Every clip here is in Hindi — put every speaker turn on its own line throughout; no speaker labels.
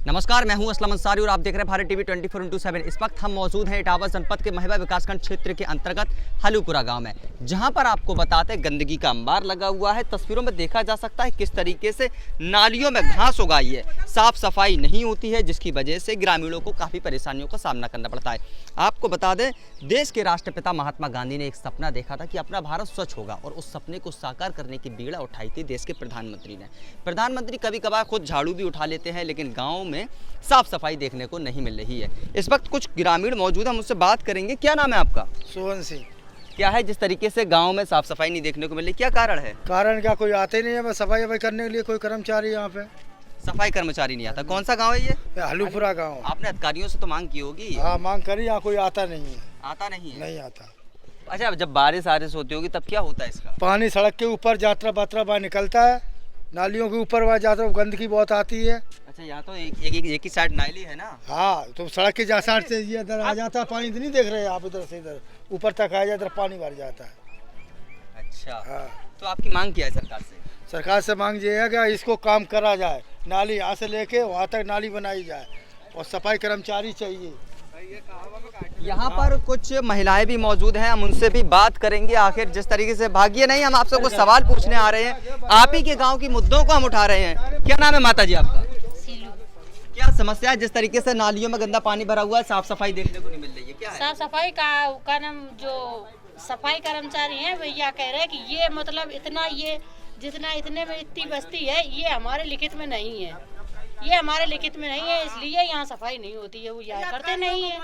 नमस्कार, मैं हूं असलम अंसारी और आप देख रहे हैं भारत टीवी 24/7। इस वक्त हम मौजूद हैं इटावा जनपद के महिबा विकासखंड क्षेत्र के अंतर्गत हलूपुरा गांव में, जहां पर आपको बताते हैं गंदगी का अंबार लगा हुआ है। तस्वीरों में देखा जा सकता है किस तरीके से नालियों में घास उगाई है, साफ सफाई नहीं होती है, जिसकी वजह से ग्रामीणों को काफ़ी परेशानियों का सामना करना पड़ता है। आपको बता दें, देश के राष्ट्रपिता महात्मा गांधी ने एक सपना देखा था कि अपना भारत स्वच्छ होगा, और उस सपने को साकार करने की बीड़ा उठाई थी देश के प्रधानमंत्री ने। प्रधानमंत्री कभी कभार खुद झाड़ू भी उठा लेते हैं, लेकिन गाँव में साफ सफाई देखने को नहीं मिल रही है। इस वक्त कुछ ग्रामीण मौजूद हैं, मुझसे बात करेंगे। क्या नाम है आपका?
सोहन सिंह।
क्या है जिस तरीके से गांव में साफ सफाई नहीं देखने को मिल रही, क्या कारण है?
कारण क्या, कोई आते नहीं है। बस सफाई करने के लिए कोई कर्मचारी यहाँ पे,
सफाई कर्मचारी नहीं आता। कौन सा गांव है ये?
हलूपुरा गांव।
आपने अधिकारियों से तो मांग की होगी?
हाँ, मांग करी, यहाँ कोई आता नहीं है।
आता नहीं है?
नहीं आता।
अच्छा, जब बारिश होती होगी तब क्या होता है इसका?
पानी सड़क के ऊपर यात्रा बात्रा बाहर निकलता है, नालियों के ऊपर वहाँ जाता है, गंदगी बहुत आती है।
अच्छा, यहाँ तो एक ही साइड नाली है ना?
हाँ, तो सड़क के साइड से ये इधर आ जाता है पानी। नहीं देख रहे हैं आप, इधर से इधर ऊपर तक आ जाता है, पानी भर जाता है।
अच्छा,
हाँ।
तो आपकी मांग क्या है सरकार से?
सरकार से मांग ये है कि इसको काम करा जाए, नाली यहाँ से लेके वहाँ तक नाली बनाई जाए, और सफाई कर्मचारी चाहिए।
यहाँ पर कुछ महिलाएं भी मौजूद हैं, हम उनसे भी बात करेंगे। आखिर जिस तरीके से भागिए नहीं, हम आपसे कुछ सवाल पूछने आ रहे हैं, आप ही के गांव की मुद्दों को हम उठा रहे हैं। क्या नाम है माता जी आपका? क्या समस्या है जिस तरीके से नालियों में गंदा पानी भरा हुआ है, साफ सफाई देखने को नहीं मिल रही है? क्या है?
साफ सफाई का नाम जो सफाई कर्मचारी हैं भैया कह रहे हैं कि ये मतलब इतना, ये जितना इतने में इतनी बस्ती है, ये हमारे लिखित में नहीं है, ये हमारे लिखित में नहीं है, इसलिए यहाँ सफाई नहीं होती है। वो यहाँ करते नहीं है।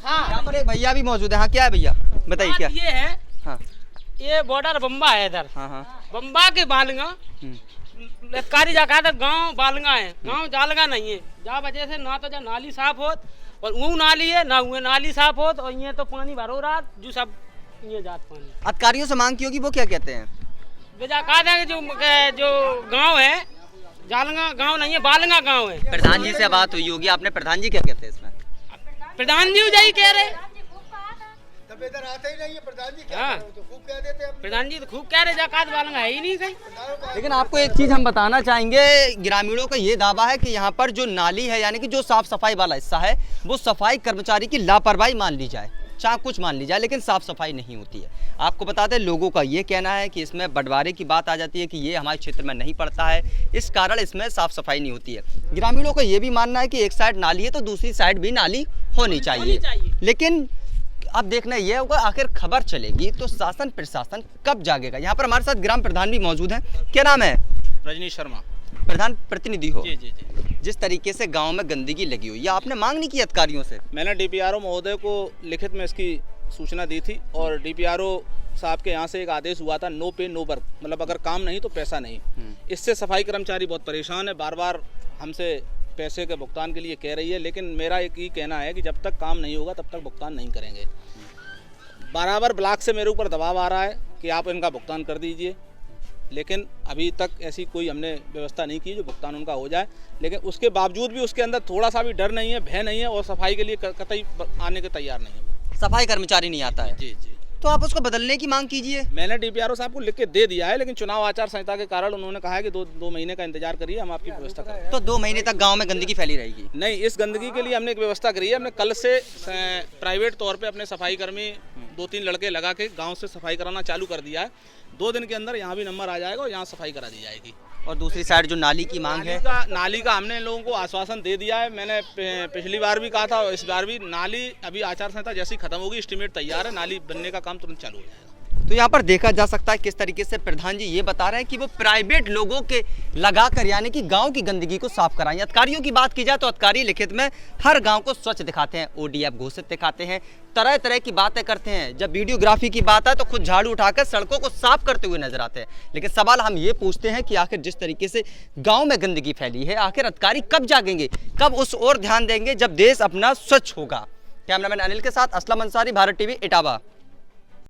हाँ,
यहाँ पर एक भैया भी मौजूद है। हाँ, क्या है भैया, बताइए क्या?
ये है,
हाँ,
ये बॉर्डर बम्बा है इधर।
हाँ,
बम्बा के बालगा कारी जाकर गांव बालगा है, गांव जालगा नहीं है। जा वजह से ना तो जा नाली साफ होत, और वो नाली है ना वो नाली साफ होत, और ये तो पानी भरो रात जो सब ये जात पानी।
अधिकारियों से मांग की होगी, वो क्या कहते हैं?
जो गांव है जालगा गांव नहीं है, बालगा गांव है।
प्रधान जी से बात हुई होगी आपने, प्रधान जी क्या कहते हैं इसमें?
प्रधान जी यही कह रहे,
तब इधर आते ही नहीं है प्रधान जी। क्या
हाँ,
तो खूब कह देते हैं।
प्रधान जी तो खूब कह रहे, जाकात बालगा है ही नहीं कहीं।
लेकिन आपको एक चीज हम बताना चाहेंगे, ग्रामीणों का ये दावा है कि यहाँ पर जो नाली है, यानी कि जो साफ सफाई वाला हिस्सा है, वो सफाई कर्मचारी की लापरवाही मान ली जाए, चाहे कुछ मान ली जाए, लेकिन साफ सफाई नहीं होती है। आपको बताते हैं, लोगों का ये कहना है कि इसमें बंटवारे की बात आ जाती है कि ये हमारे क्षेत्र में नहीं पड़ता है, इस कारण इसमें साफ सफाई नहीं होती है। ग्रामीणों का ये भी मानना है कि एक साइड नाली है तो दूसरी साइड भी नाली होनी चाहिए। लेकिन अब देखना ये होगा, आखिर खबर चलेगी तो शासन प्रशासन कब जागेगा। यहाँ पर हमारे साथ ग्राम प्रधान भी मौजूद हैं। क्या नाम है?
रजनीश शर्मा।
प्रधान प्रतिनिधि हो?
जी जी जी।
जिस तरीके से गांव में गंदगी लगी हुई है, आपने मांग नहीं की अधिकारियों से?
मैंने डीपीआरओ महोदय को लिखित में इसकी सूचना दी थी, और डीपीआरओ साहब के यहाँ से एक आदेश हुआ था, नो पे नो वर्क, मतलब अगर काम नहीं तो पैसा नहीं। इससे सफाई कर्मचारी बहुत परेशान है, बार बार हमसे पैसे के भुगतान के लिए कह रही है, लेकिन मेरा एक ही कहना है कि जब तक काम नहीं होगा तब तक भुगतान नहीं करेंगे। बराबर ब्लॉक से मेरे ऊपर दबाव आ रहा है कि आप इनका भुगतान कर दीजिए, लेकिन अभी तक ऐसी कोई हमने व्यवस्था नहीं की जो भुगतान उनका हो जाए। लेकिन उसके बावजूद भी उसके अंदर थोड़ा सा भी डर नहीं है, भय नहीं है, और सफाई के लिए कतई आने के तैयार नहीं है।
सफाई कर्मचारी नहीं आता है?
जी जी।
तो आप उसको बदलने की मांग कीजिए।
मैंने डीपीआरओ साहब को लिख के दे दिया है, लेकिन चुनाव आचार संहिता के कारण उन्होंने कहा है कि दो महीने का इंतजार करिए, हम आपकी व्यवस्था करेंगे।
तो 2 महीने तक गांव में गंदगी फैली रहेगी?
नहीं, इस गंदगी के लिए हमने एक व्यवस्था करी है। हमने कल से प्राइवेट तौर पे अपने सफाई कर्मी 2-3 लड़के लगा के गांव से सफाई कराना चालू कर दिया है। 2 दिन के अंदर यहाँ भी नंबर आ जाएगा और यहाँ सफाई करा दी जाएगी।
और दूसरी साइड जो नाली की मांग है,
नाली का हमने लोगों को आश्वासन दे दिया है। मैंने पिछली बार भी कहा था और इस बार भी, नाली अभी आचार संहिता जैसी खत्म होगी, एस्टीमेट तैयार है, नाली बनने का काम तुरंत चालू हो जाएगा।
तो यहाँ पर देखा जा सकता है किस तरीके से प्रधान जी ये बता रहे हैं कि वो प्राइवेट लोगों के लगाकर, यानी कि गांव की गंदगी को साफ कराएंगे। अधिकारियों की बात की जाए तो अधिकारी लिखित में हर गांव को स्वच्छ दिखाते हैं, ओडीएफ घोषित दिखाते हैं, तरह तरह की बातें करते हैं। जब वीडियोग्राफी की बात है तो खुद झाड़ू उठाकर सड़कों को साफ करते हुए नजर आते हैं। लेकिन सवाल हम ये पूछते हैं कि आखिर जिस तरीके से गाँव में गंदगी फैली है, आखिर अधिकारी कब जागेंगे, कब उस ओर ध्यान देंगे जब देश अपना स्वच्छ होगा। कैमरामैन अनिल के साथ असलम अंसारी, भारत टीवी, इटावा।